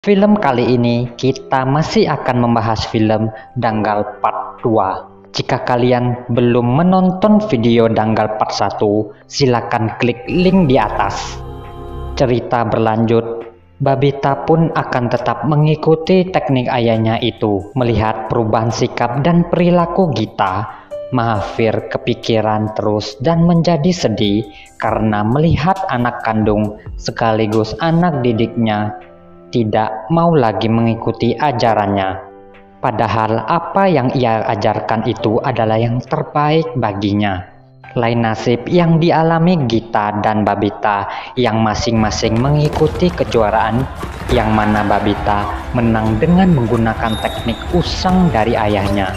Film kali ini kita masih akan membahas film Danggal Part 2. Jika kalian belum menonton video Danggal Part 1, silakan klik link di atas. Cerita berlanjut, Babita pun akan tetap mengikuti teknik ayahnya itu. Melihat perubahan sikap dan perilaku Gita, Mahafir kepikiran terus dan menjadi sedih karena melihat anak kandung sekaligus anak didiknya tidak mau lagi mengikuti ajarannya. Padahal apa yang ia ajarkan itu adalah yang terbaik baginya. Lain nasib yang dialami Gita dan Babita yang masing-masing mengikuti kejuaraan, yang mana Babita menang dengan menggunakan teknik usang dari ayahnya.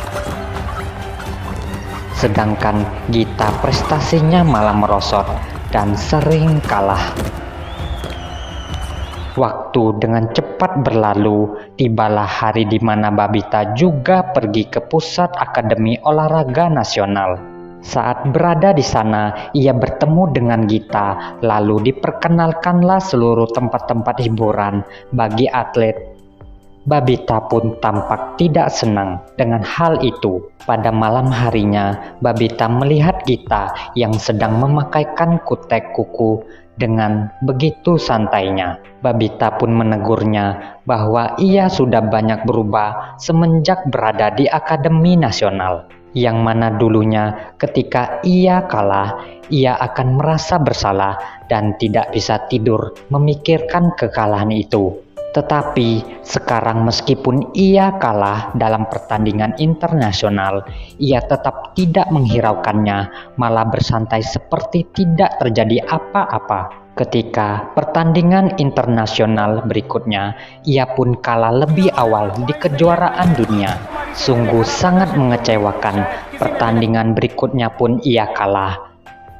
Sedangkan Gita prestasinya malah merosot dan sering kalah. Waktu dengan cepat berlalu, tibalah hari di mana Babita juga pergi ke pusat Akademi Olahraga Nasional. Saat berada di sana, ia bertemu dengan Gita, lalu diperkenalkanlah seluruh tempat-tempat hiburan bagi atlet. Babita pun tampak tidak senang dengan hal itu. Pada malam harinya, Babita melihat Gita yang sedang memakaikan kutek kuku dengan begitu santainya. Babita pun menegurnya bahwa ia sudah banyak berubah semenjak berada di Akademi Nasional. Yang mana dulunya ketika ia kalah, ia akan merasa bersalah dan tidak bisa tidur memikirkan kekalahan itu. Tetapi sekarang meskipun ia kalah dalam pertandingan internasional, ia tetap tidak menghiraukannya, malah bersantai seperti tidak terjadi apa-apa. Ketika pertandingan internasional berikutnya, ia pun kalah lebih awal di kejuaraan dunia. Sungguh sangat mengecewakan, pertandingan berikutnya pun ia kalah.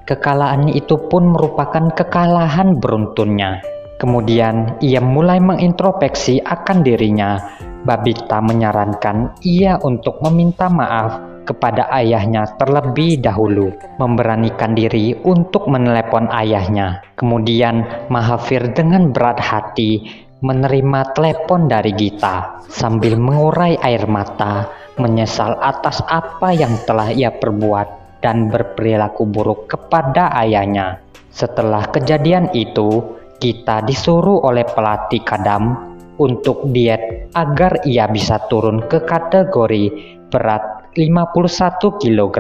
Kekalahan itu pun merupakan kekalahan beruntunnya. Kemudian ia mulai mengintrospeksi akan dirinya. Babita menyarankan ia untuk meminta maaf kepada ayahnya terlebih dahulu, memberanikan diri untuk menelepon ayahnya. Kemudian Mahafir dengan berat hati menerima telepon dari Gita sambil mengurai air mata, menyesal atas apa yang telah ia perbuat dan berperilaku buruk kepada ayahnya. Setelah kejadian itu, Gita disuruh oleh pelatih Kadam untuk diet agar ia bisa turun ke kategori berat 51 kg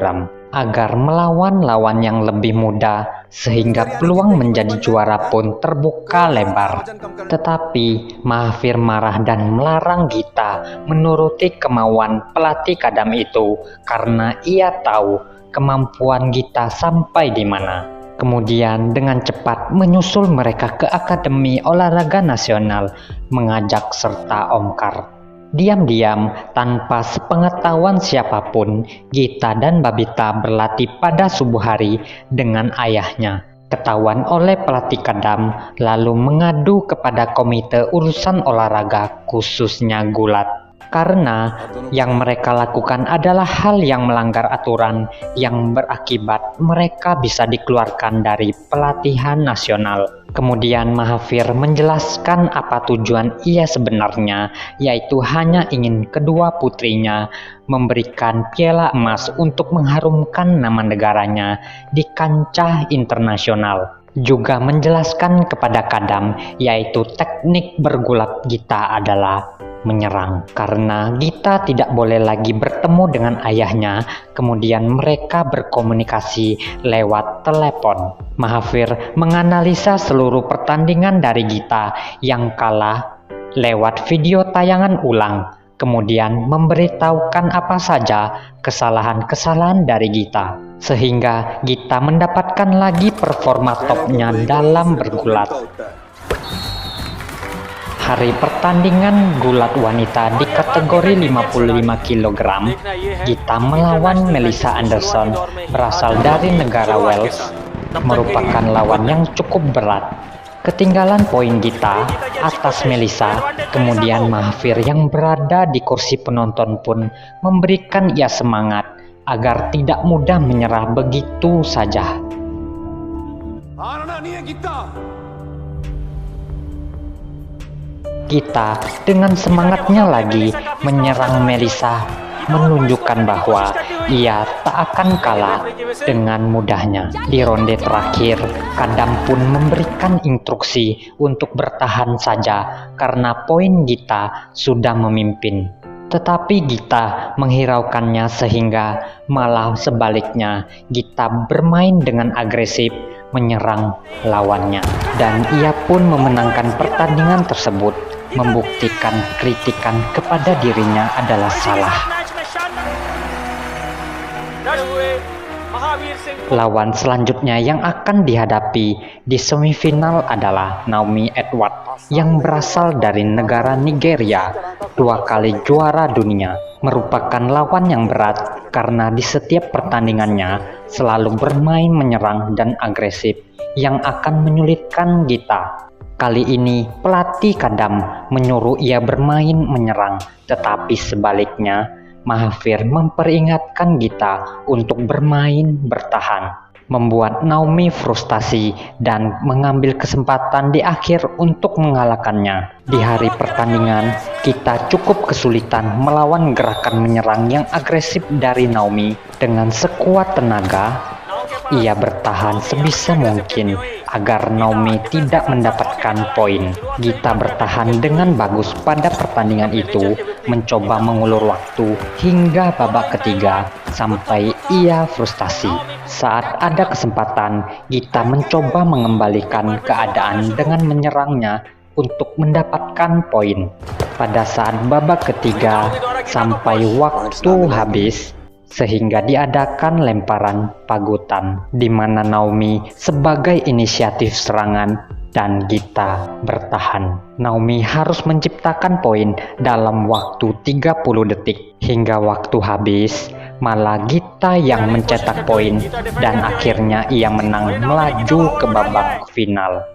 agar melawan lawan yang lebih muda, sehingga peluang menjadi juara pun terbuka lebar. Tetapi Mahafir marah dan melarang Gita menuruti kemauan pelatih Kadam itu karena ia tahu kemampuan Gita sampai di mana. Kemudian dengan cepat menyusul mereka ke Akademi Olahraga Nasional, mengajak serta Omkar. Diam-diam tanpa sepengetahuan siapapun, Gita dan Babita berlatih pada subuh hari dengan ayahnya. Ketahuan oleh pelatih Kadam, lalu mengadu kepada komite urusan olahraga khususnya gulat. Karena yang mereka lakukan adalah hal yang melanggar aturan yang berakibat mereka bisa dikeluarkan dari pelatihan nasional. Kemudian Mahafir menjelaskan apa tujuan ia sebenarnya, yaitu hanya ingin kedua putrinya memberikan piala emas untuk mengharumkan nama negaranya di kancah internasional. Juga menjelaskan kepada Kadam, yaitu teknik bergulat Gita adalah menyerang, karena Gita tidak boleh lagi bertemu dengan ayahnya. Kemudian mereka berkomunikasi lewat telepon. Mahafir menganalisa seluruh pertandingan dari Gita yang kalah lewat video tayangan ulang, kemudian memberitahukan apa saja kesalahan-kesalahan dari Gita, sehingga Gita mendapatkan lagi performa topnya dalam bergulat. Hari pertandingan gulat wanita di kategori 55 kg, Gita melawan Melissa Anderson berasal dari negara Wales, merupakan lawan yang cukup berat. Ketinggalan poin Gita atas Melissa, kemudian Mahafir yang berada di kursi penonton pun memberikan ia semangat agar tidak mudah menyerah begitu saja. Gita dengan semangatnya lagi menyerang Melissa, menunjukkan bahwa ia tak akan kalah dengan mudahnya. Di ronde terakhir, Kadam pun memberikan instruksi untuk bertahan saja karena poin Gita sudah memimpin. Tetapi Gita menghiraukannya sehingga malah sebaliknya Gita bermain dengan agresif menyerang lawannya. Dan ia pun memenangkan pertandingan tersebut, membuktikan kritikan kepada dirinya adalah salah. Lawan selanjutnya yang akan dihadapi di semifinal adalah Naomi Edward yang berasal dari negara Nigeria, 2 kali juara dunia. Merupakan lawan yang berat karena di setiap pertandingannya selalu bermain menyerang dan agresif yang akan menyulitkan Gita. Kali ini pelatih Kadam menyuruh ia bermain menyerang, tetapi sebaliknya Mahathir memperingatkan Gita untuk bermain bertahan, membuat Naomi frustasi dan mengambil kesempatan di akhir untuk mengalahkannya. Di hari pertandingan, Gita cukup kesulitan melawan gerakan menyerang yang agresif dari Naomi. Dengan sekuat tenaga, ia bertahan sebisa mungkin agar Naomi tidak mendapatkan poin. Gita bertahan dengan bagus pada pertandingan itu, mencoba mengulur waktu hingga babak ketiga sampai ia frustasi. Saat ada kesempatan, Gita mencoba mengembalikan keadaan dengan menyerangnya untuk mendapatkan poin. Pada saat babak ketiga sampai waktu habis, sehingga diadakan lemparan pagutan di mana Naomi sebagai inisiatif serangan dan Gita bertahan. Naomi harus menciptakan poin dalam waktu 30 detik. Hingga waktu habis, malah Gita yang mencetak poin dan akhirnya ia menang melaju ke babak final.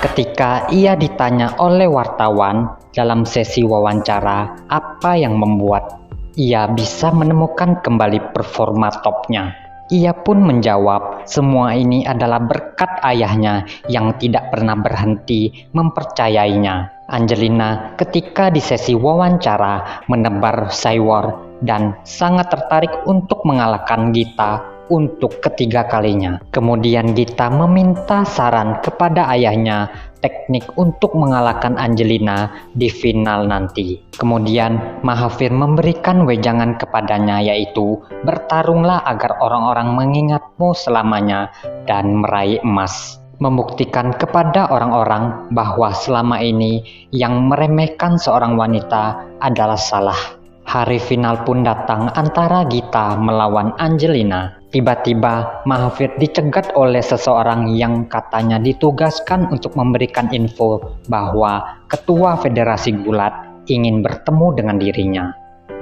Ketika ia ditanya oleh wartawan dalam sesi wawancara apa yang membuat ia bisa menemukan kembali performa topnya, ia pun menjawab semua ini adalah berkat ayahnya yang tidak pernah berhenti mempercayainya. Angelina ketika di sesi wawancara menebar Saywar dan sangat tertarik untuk mengalahkan Gita untuk ketiga kalinya. Kemudian Gita meminta saran kepada ayahnya teknik untuk mengalahkan Angelina di final nanti. Kemudian Mahathir memberikan wejangan kepadanya, yaitu bertarunglah agar orang-orang mengingatmu selamanya dan meraih emas. Membuktikan kepada orang-orang bahwa selama ini yang meremehkan seorang wanita adalah salah. Hari final pun datang antara Gita melawan Angelina. Tiba-tiba Mahathir dicegat oleh seseorang yang katanya ditugaskan untuk memberikan info bahwa ketua federasi gulat ingin bertemu dengan dirinya.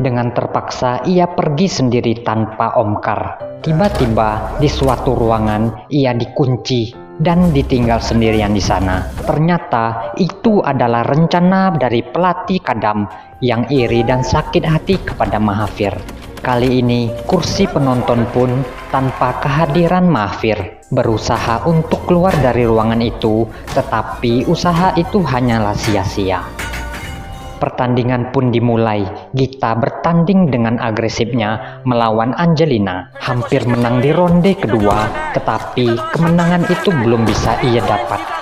Dengan terpaksa ia pergi sendiri tanpa omkar. Tiba-tiba di suatu ruangan ia dikunci dan ditinggal sendirian di sana. Ternyata itu adalah rencana dari pelatih Kadam yang iri dan sakit hati kepada Mahathir. Kali ini kursi penonton pun tanpa kehadiran Mahathir berusaha untuk keluar dari ruangan itu, tetapi usaha itu hanyalah sia-sia. Pertandingan pun dimulai. Gita bertanding dengan agresifnya melawan Angelina, hampir menang di ronde kedua, tetapi kemenangan itu belum bisa ia dapat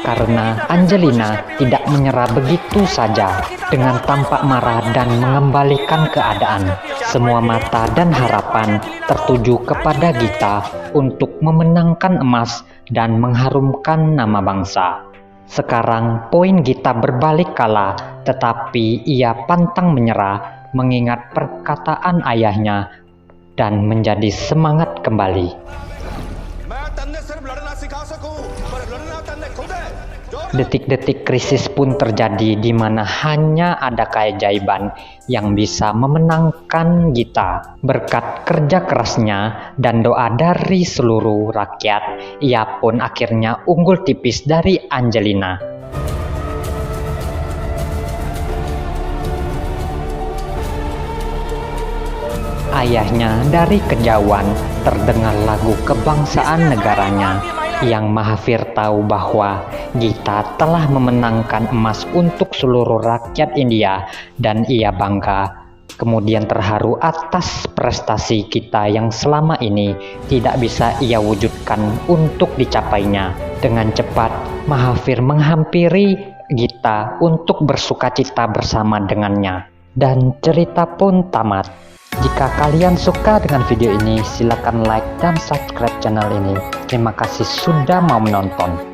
karena Angelina tidak menyerah begitu saja. Dengan tampak marah dan mengembalikan keadaan, semua mata dan harapan tertuju kepada Gita untuk memenangkan emas dan mengharumkan nama bangsa. Sekarang poin Gita berbalik kalah, tetapi ia pantang menyerah mengingat perkataan ayahnya dan menjadi semangat kembali. Detik-detik krisis pun terjadi di mana hanya ada keajaiban yang bisa memenangkan Gita. Berkat kerja kerasnya dan doa dari seluruh rakyat, ia pun akhirnya unggul tipis dari Angelina. ayahnya dari kejauhan terdengar lagu kebangsaan negaranya, yang Mahathir tahu bahwa Gita telah memenangkan emas untuk seluruh rakyat India dan ia bangga. Kemudian terharu atas prestasi Gita yang selama ini tidak bisa ia wujudkan untuk dicapainya. Dengan cepat, Mahathir menghampiri Gita untuk bersukacita bersama dengannya. Dan cerita pun tamat. Jika kalian suka dengan video ini, silakan like dan subscribe channel ini. Terima kasih sudah mau menonton.